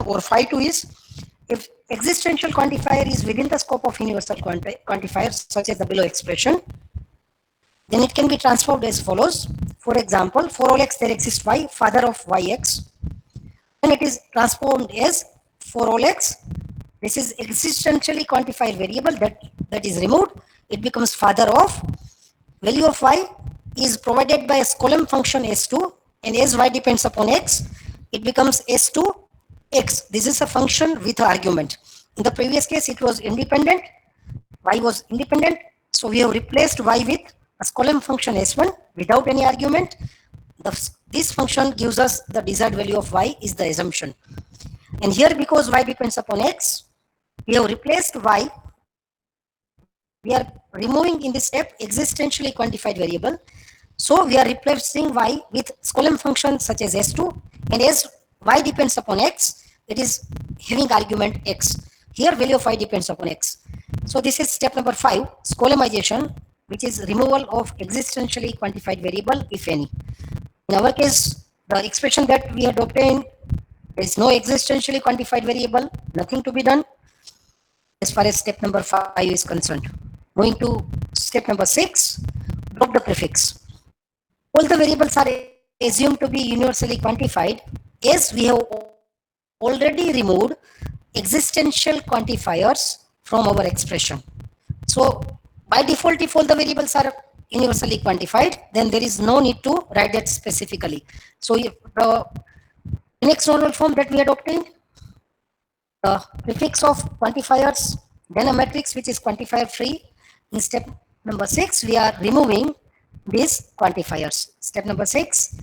1 or phi 2 is if existential quantifier is within the scope of universal quantifiers such as the below expression, then it can be transformed as follows. For example, for all x there exists y, father of yx. When it is transformed as for all x, this is existentially quantified variable that is removed. It becomes father of value of y is provided by a column function s2, and as y depends upon x, it becomes s2 x. This is a function with argument. In the previous case, it was independent. Y was independent. So we have replaced y with a column function s1 without any argument. This function gives us the desired value of y is the assumption. And here, because y depends upon x, we have replaced y. We are removing in this step existentially quantified variable. So we are replacing y with column function such as s2, and as y depends upon x, it is having argument x. Here value of y depends upon x. So this is step number 5, scolemization, which is removal of existentially quantified variable, if any. In our case, the expression that we had obtained, there is no existentially quantified variable, nothing to be done as far as step number 5 is concerned. Moving to step number 6, drop the prefix. All the variables are assumed to be universally quantified as we have already removed existential quantifiers from our expression. So by default, if all the variables are universally quantified, then there is no need to write that specifically. So if the next normal form that we had obtained, the prefix of quantifiers, then a matrix which is quantifier free. In step number 6, we are removing these quantifiers. Step number 6,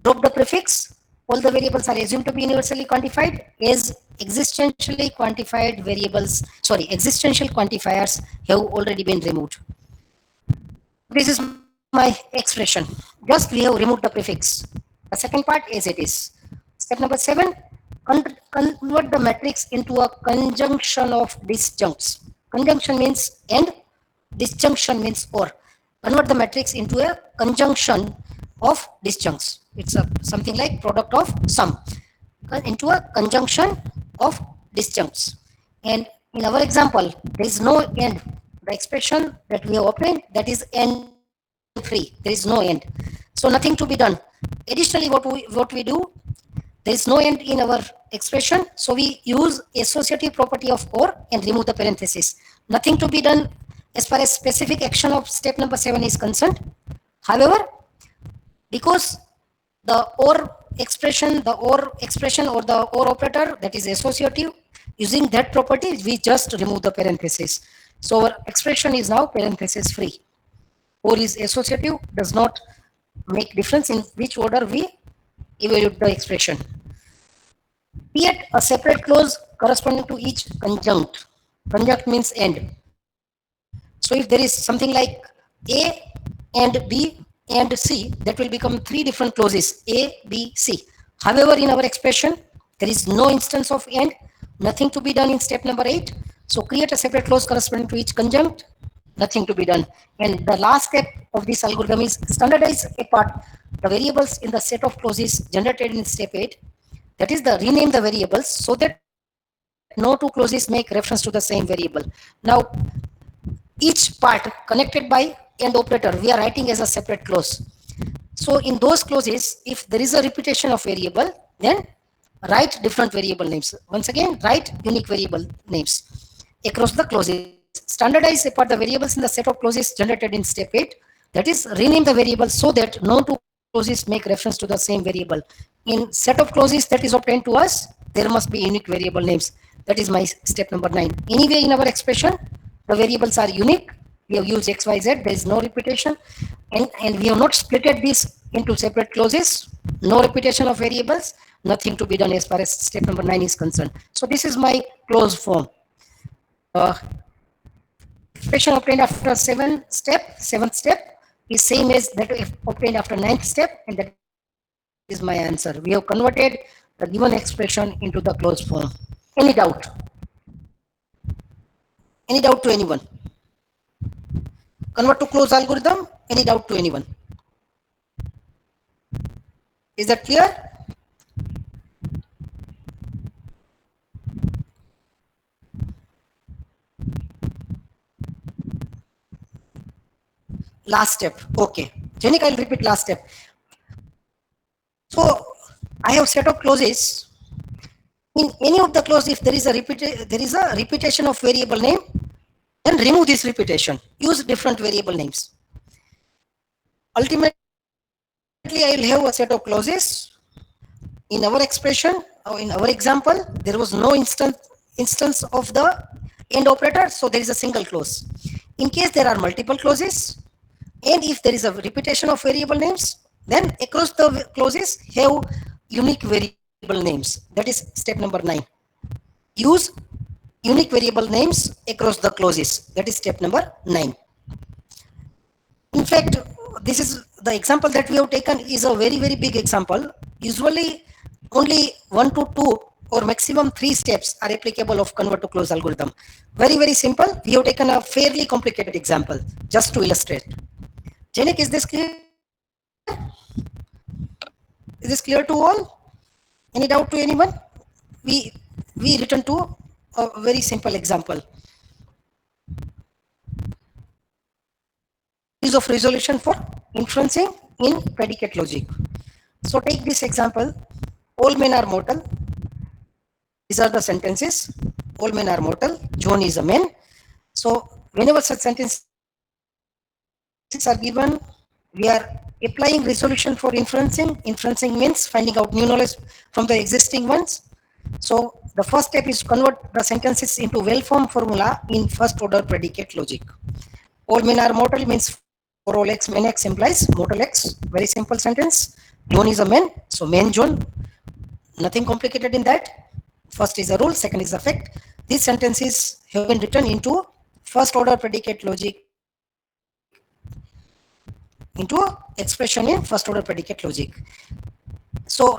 drop the prefix. All the variables are assumed to be universally quantified as existentially quantified variables, existential quantifiers have already been removed. This is my expression. Just we have removed the prefix. The second part as it is. Step number 7, convert the matrix into a conjunction of disjuncts. Conjunction means and, disjunction means or. Convert the matrix into a conjunction of disjuncts. It's something like product of sum into a conjunction of disjuncts. And in our example, there is no end. The expression that we have obtained, that is end free. There is no end. So nothing to be done. Additionally, what we do, there is no end in our expression. So we use associative property of or and remove the parenthesis. Nothing to be done as far as specific action of step number 7 is concerned. However, because the or expression or the or operator, that is associative, using that property, we just remove the parenthesis. So our expression is now parenthesis free. Or is associative, does not make difference in which order we evaluate the expression. Create a separate clause corresponding to each conjunct. Conjunct means end. So if there is something like A and B and C, that will become 3 different clauses, A, B, C. However, in our expression, there is no instance of end, nothing to be done in step number 8. So create a separate clause corresponding to each conjunct, nothing to be done. And the last step of this algorithm is standardize apart the variables in the set of clauses generated in step 8. That is the rename the variables so that no 2 clauses make reference to the same variable. Now, each part connected by and operator, we are writing as a separate clause. So in those clauses, if there is a repetition of variable, then write different variable names. Once again, write unique variable names across the clauses. Standardize apart the variables in the set of clauses generated in step 8. That is, rename the variable so that no 2 clauses make reference to the same variable. In set of clauses that is obtained to us, there must be unique variable names. That is my step number 9. Anyway, in our expression, the variables are unique. We have used x, y, z. There is no repetition, and we have not splitted this into separate clauses. No repetition of variables. Nothing to be done as far as step number 9 is concerned. So this is my clause form. Expression obtained after 7th step is same as that obtained after 9th step, and that is my answer. We have converted the given expression into the clause form. Any doubt? Any doubt to anyone? Convert to close algorithm. Any doubt to anyone? Is that clear? last step. Okay. Jenik, I'll repeat last step. So I have set of clauses. In any of the clause, if there is a repetition of variable name, then remove this repetition. Use different variable names. Ultimately, I will have a set of clauses. In our expression, or in our example, there was no instance of the end operator, so there is a single clause. In case there are multiple clauses, and if there is a repetition of variable names, then across the clauses have unique variable names. That is step number 9. Use unique variable names across the clauses. That is step number 9. In fact, this is the example that we have taken is a very, very big example. Usually, only 1 to 2 or maximum 3 steps are applicable of convert to close algorithm. Very, very simple. We have taken a fairly complicated example just to illustrate. Janik, is this clear? Is this clear to all? Any doubt to anyone? We we return to a very simple example. Use of resolution for inferencing in predicate logic. So take this example. All men are mortal. These are the sentences. All men are mortal. John is a man. So whenever such sentences are given, we are applying resolution for inferencing. Inferencing means finding out new knowledge from the existing ones. So the first step is to convert the sentences into well-formed formula in first order predicate logic. All men are mortal means for all x, men x implies mortal x. Very simple sentence. John is a man, so man John. Nothing complicated in that. First is a rule, second is a fact. These sentences have been written into first order predicate logic, into expression in first order predicate logic. So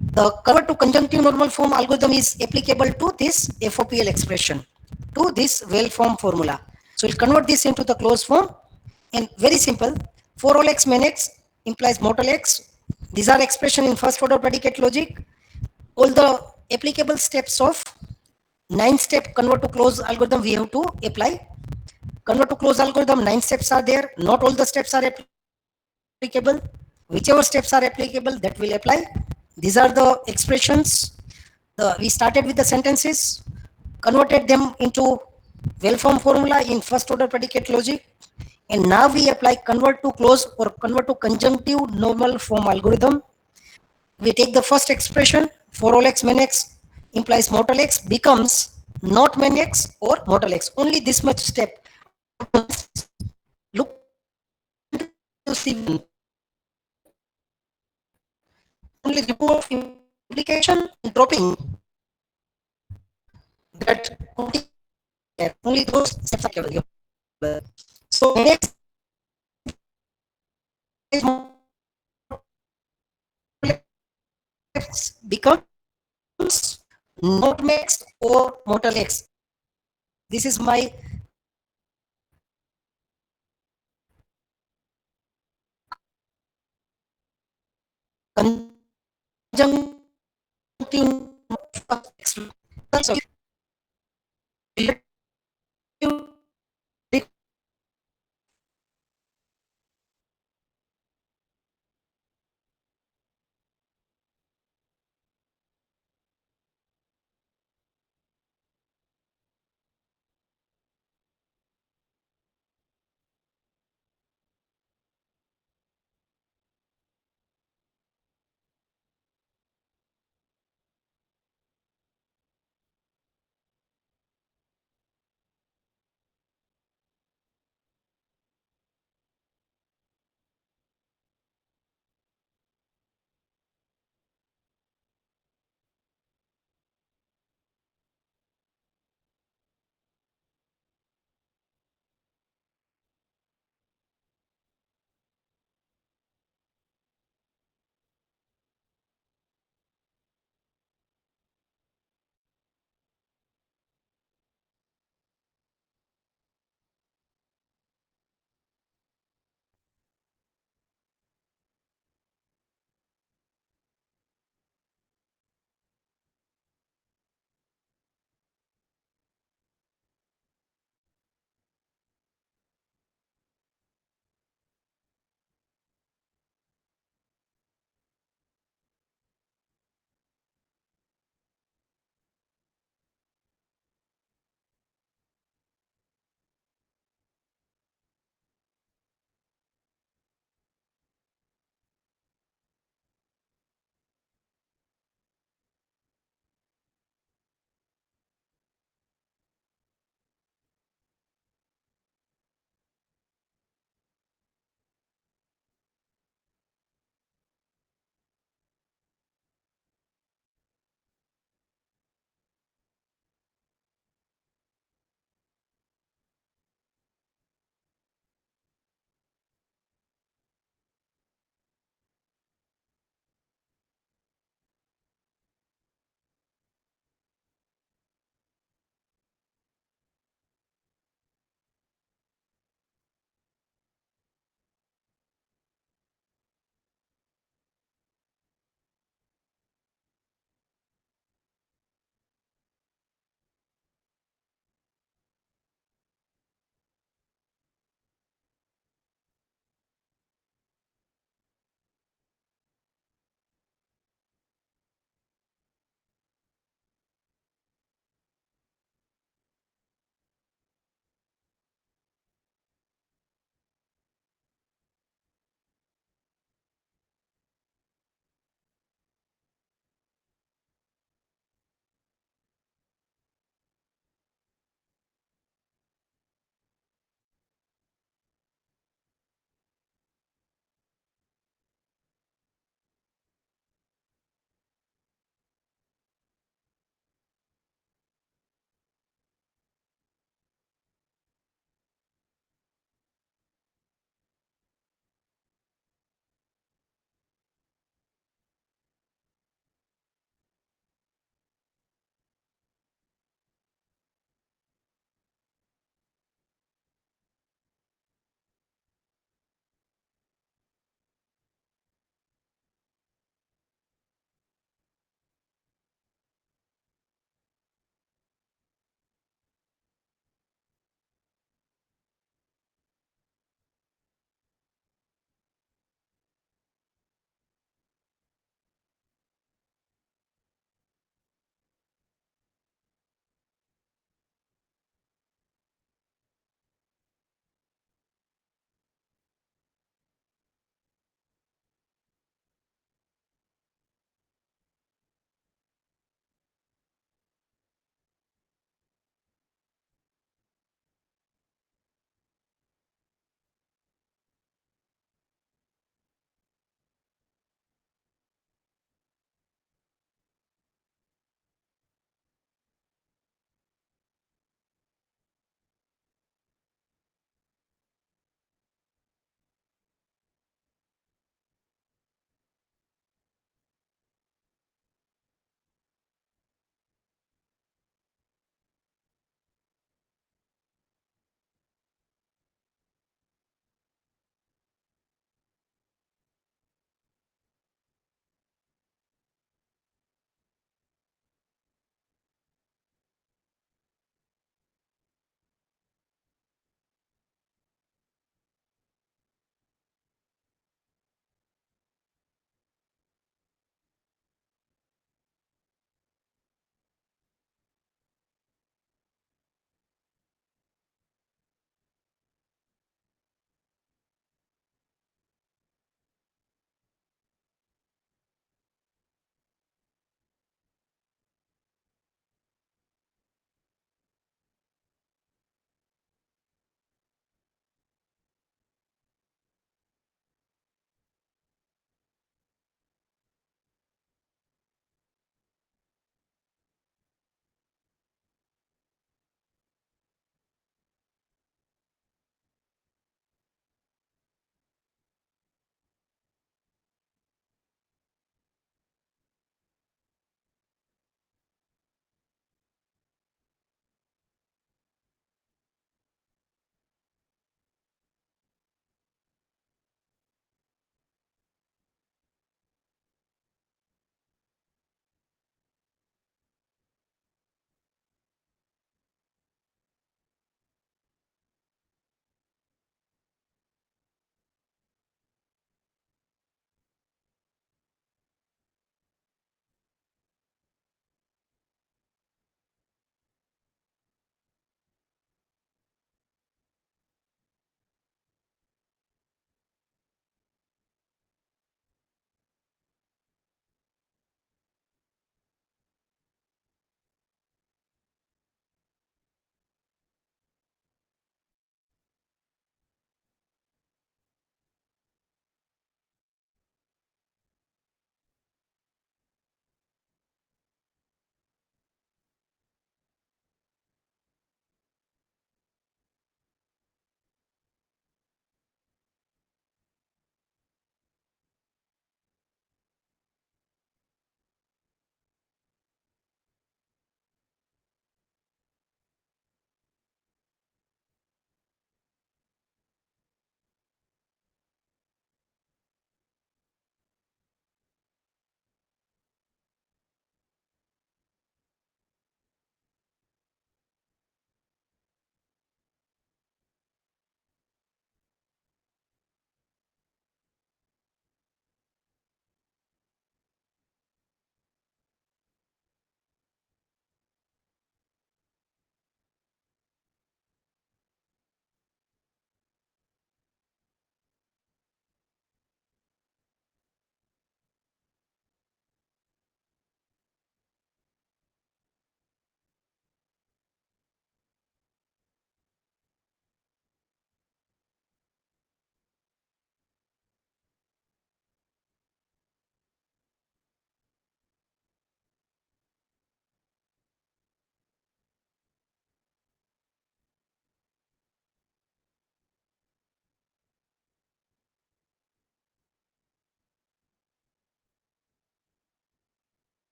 the convert to conjunctive normal form algorithm is applicable to this FOPL expression, to this well formed formula. So we'll convert this into the closed form, and very simple. For all x, men x implies mortal x. These are expression in first order predicate logic. All the applicable steps of 9-step convert to close algorithm we have to apply. Convert to close algorithm, 9 steps are there. Not all the steps are applicable. Whichever steps are applicable, that will apply. These are the expressions. We started with the sentences, converted them into well-formed formula in first order predicate logic, and now we apply convert to close or convert to conjunctive normal form algorithm. We take the first expression, for all x men x implies mortal x becomes not men x or mortal x. Only this much step. Look into C1. Only remove implication and dropping that only those steps are applicable. So men x implies mortal x becomes not men x or mortal x. This is my conjunctive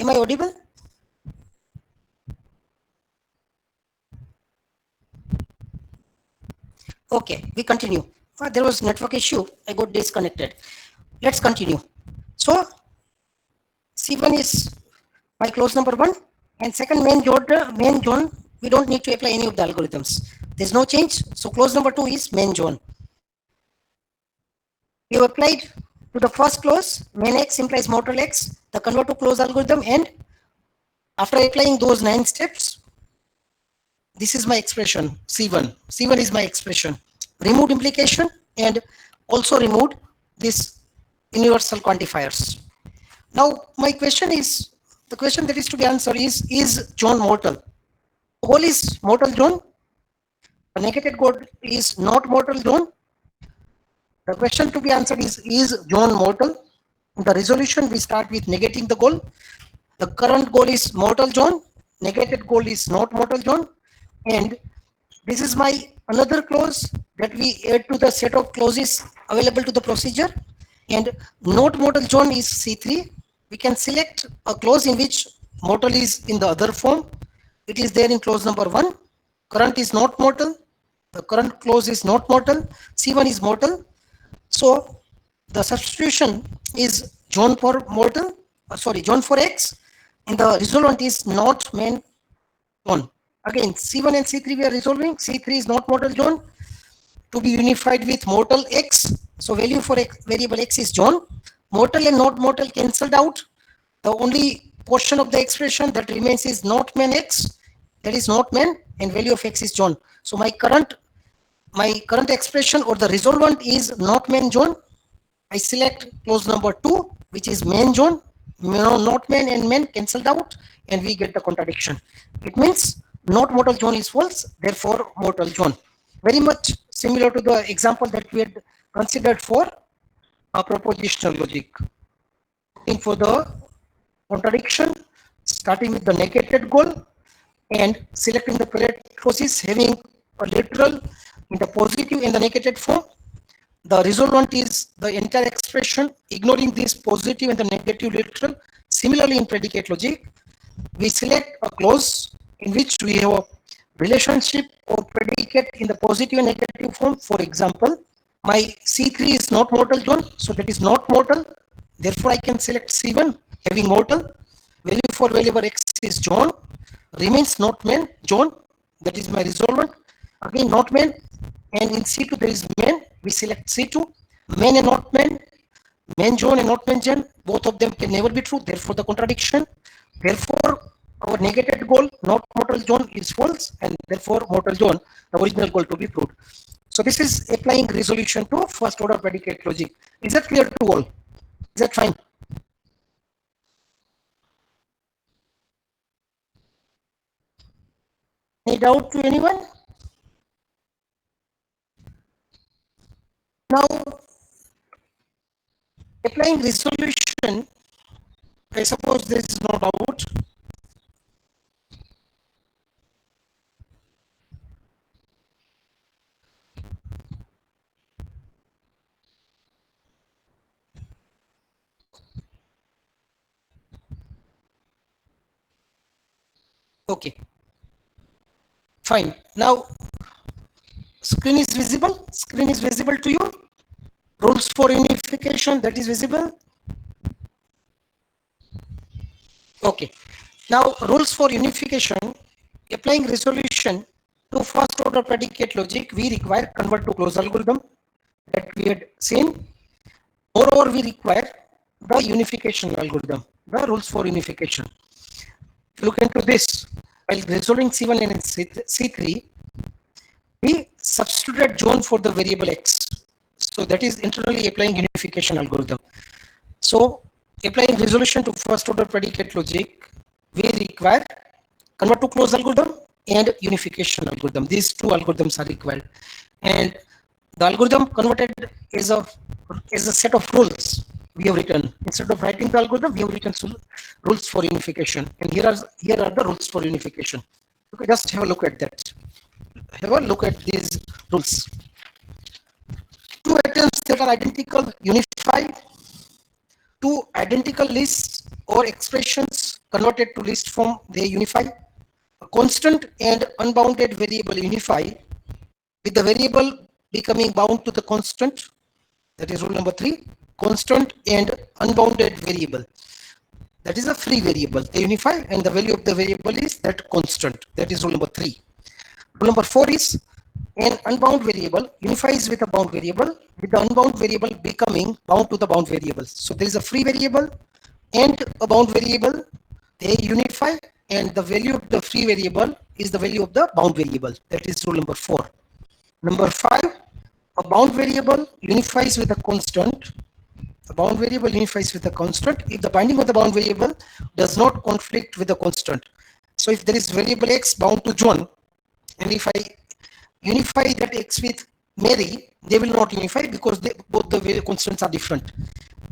Am I audible? Okay, we continue. There was network issue. I got disconnected. Let's continue. So C1 is my clause number one, and second main zone. We don't need to apply any of the algorithms. There's no change. So clause number two is main zone. We have applied to the first clause. Main x implies mortal x. The convert to clause algorithm, and after applying those 9 steps, this is my expression C1. C1 is my expression. Removed implication and also removed this universal quantifiers. Now my question is, the question that is to be answered is John mortal? Goal is mortal John. The negated code is not mortal John. The question to be answered is John mortal? In the resolution, we start with negating the goal. The current goal is mortal John. Negated goal is not mortal John. And this is my another clause that we add to the set of clauses available to the procedure. And not mortal John is C3. We can select a clause in which mortal is in the other form. It is there in clause number 1. Current is not mortal. The current clause is not mortal. C1 is mortal. So the substitution is John for mortal, John for x, and the resolvent is not main John. Again, C1 and C3 we are resolving. C3 is not mortal John to be unified with mortal x. So value for x, variable x is John. Mortal and not mortal cancelled out. The only portion of the expression that remains is not main x. That is not main, and value of x is John. So my current expression or the resolvent is not main John. I select clause number 2, which is main John. Not main and main cancelled out, and we get the contradiction. It means not mortal John is false, therefore mortal John. Very much similar to the example that we had considered for a propositional logic. Looking for the contradiction, starting with the negated goal and selecting the correct clauses having a literal in the positive and the negative form. The resolvent is the entire expression, ignoring this positive and the negative literal. Similarly, in predicate logic, we select a clause in which we have a relationship or predicate in the positive and negative form. For example, my C3 is not mortal John, so that is not mortal. Therefore, I can select C1 having mortal. Value for variable x is John. Remains not main John. That is my resolvent. Again, not main. And in C2 there is main. We select C2. Main and not main. Main John and not main John. Both of them can never be true. Therefore, the contradiction. Therefore, our negated goal, not mortal John, is false, and therefore mortal John, the original goal, to be proved. So this is applying resolution to first order predicate logic. Is that clear to all? Is that fine? Any doubt to anyone? Now, applying resolution, I suppose there is no doubt. Okay, fine. Now, screen is visible. Screen is visible to you. Rules for unification, that is visible. Okay. Now, rules for unification, applying resolution to first order predicate logic, we require convert to close algorithm that we had seen. Moreover, we require the unification algorithm, the rules for unification. If you look into this, while resolving C1 and C3, we substituted John for the variable x. So that is internally applying unification algorithm. So applying resolution to first order predicate logic, we require convert to close algorithm and unification algorithm. These two algorithms are required. And the algorithm converted is a set of rules we have written. Instead of writing the algorithm, we have written rules for unification. And here are the rules for unification. Okay, just have a look at that. Have a look at these rules. Two items that are identical unify. Two identical lists or expressions converted to list form, they unify. A constant and unbounded variable unify with the variable becoming bound to the constant. That is rule number 3. Constant and unbounded variable. That is a free variable. They unify and the value of the variable is that constant. That is rule number 3. Rule number 4 is an unbound variable unifies with a bound variable with the unbound variable becoming bound to the bound variable. So there is a free variable and a bound variable. They unify and the value of the free variable is the value of the bound variable. That is rule number 4. Number 5, a bound variable unifies with a constant. The bound variable unifies with a constant if the binding of the bound variable does not conflict with the constant. So if there is variable x bound to John, and if I unify that x with Mary, they will not unify because both the constants are different.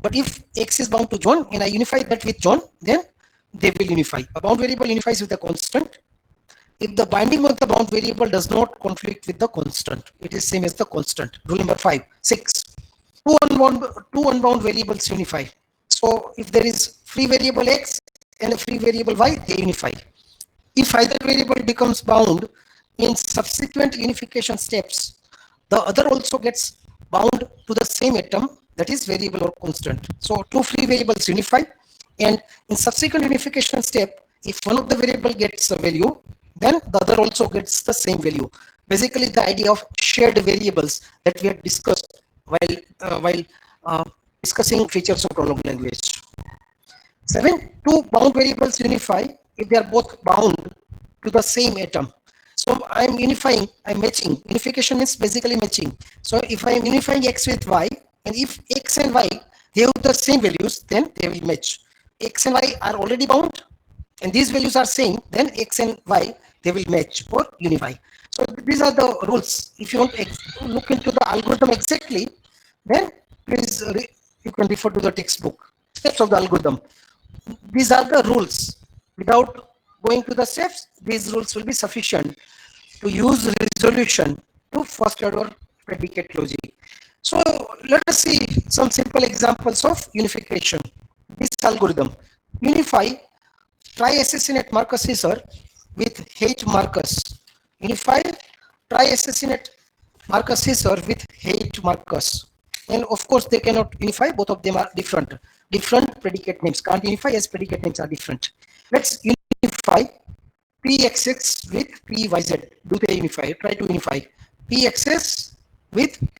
But if x is bound to John and I unify that with John, then they will unify. A bound variable unifies with a constant if the binding of the bound variable does not conflict with the constant. It is same as the constant. Rule number 6. Two unbound variables unify. So if there is free variable x and a free variable y, they unify. If either variable becomes bound in subsequent unification steps, the other also gets bound to the same atom, that is variable or constant. So two free variables unify, and in subsequent unification step, if one of the variable gets a value, then the other also gets the same value. Basically, the idea of shared variables that we had discussed while discussing features of prolog language. 7. Two bound variables unify if they are both bound to the same atom. So I am unifying, I am matching. Unification is basically matching. So if I am unifying x with y, and if x and y they have the same values, then they will match. X and y are already bound, and these values are same, then x and y they will match or unify. So these are the rules. If you want to look into the algorithm exactly, then please you can refer to the textbook. Steps of the algorithm. These are the rules. Without going to the steps, these rules will be sufficient to use resolution to first order predicate logic. So let us see some simple examples of unification. This algorithm: unify try-assassinate Marcus Caesar with hate Marcus. Unify try-assassinate Marcus Caesar with hate Marcus. And of course, they cannot unify. Both of them are different. Different predicate names. Can't unify as predicate names are different. Let's unify Pxx with Pyz. Do they unify? Try to unify Pxs with